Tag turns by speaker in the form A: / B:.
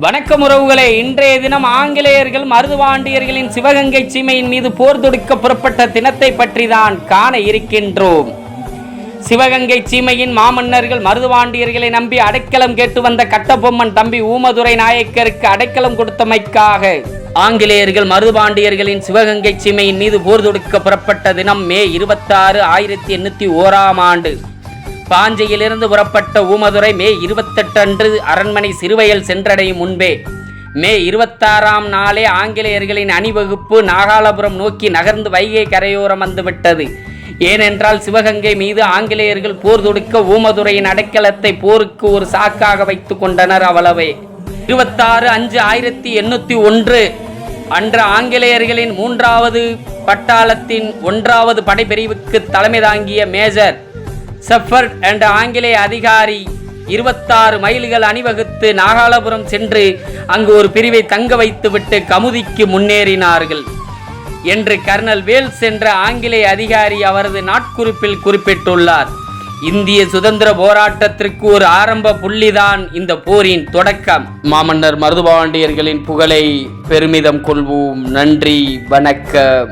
A: வணக்கம் உறவுகளே, இன்றைய தினம் ஆங்கிலேயர்கள் மருதுபாண்டியர்களின் சிவகங்கை சீமையின் மீது போர் தொடுக்க புறப்பட்ட தினத்தை பற்றி தான் காண இருக்கின்றோம். சிவகங்கை சீமையின் மாமன்னர்கள் மருதுபாண்டியர்களை நம்பி அடைக்கலம் கேட்டு வந்த கட்டபொம்மன் தம்பி ஊமதுரை நாயக்கருக்கு அடைக்கலம் கொடுத்தமைக்காக ஆங்கிலேயர்கள் மருதுபாண்டியர்களின் சிவகங்கை சீமையின் மீது போர் தொடுக்க புறப்பட்ட தினம் மே 26, 1801ஆம் ஆண்டு. பாஞ்சையிலிருந்து புறப்பட்ட ஊமதுரை மே 28 அன்று அரண்மனை சிறுவயல் சென்றடையும் முன்பே மே 26ஆம் நாளே ஆங்கிலேயர்களின் அணிவகுப்பு நாகாலபுரம் நோக்கி நகர்ந்து வைகை கரையோரம் வந்துவிட்டது. ஏனென்றால் சிவகங்கை மீது ஆங்கிலேயர்கள் போர் தொடுக்க ஊமதுரையின் அடைக்கலத்தை போருக்கு ஒரு சாக்காக வைத்துக் கொண்டனர். அவ்வளவே. 26/5/1801 அன்று ஆங்கிலேயர்களின் 3வது பட்டாளத்தின் 1வது படைப்பிரிவுக்கு தலைமை தாங்கிய மேஜர் செஃபர்ட் என்ற ஆங்கிலேய அதிகாரி 26 மைல்கள் அணிவகுத்து நாகாலபுரம் சென்று அங்கு ஒரு பிரிவை தங்க வைத்துவிட்டு கமுதிக்கு முன்னேறினார்கள் என்று கர்னல் வேல்ஸ் என்ற ஆங்கிலேய அதிகாரி அவரது நாட்குறிப்பில் குறிப்பிட்டுள்ளார். இந்திய சுதந்திர போராட்டத்திற்கு ஒரு ஆரம்ப புள்ளிதான் இந்த போரின் தொடக்கம். மாமன்னர் மருதுபாண்டியர்களின் புகழை பெருமிதம் கொள்வோம். நன்றி, வணக்கம்.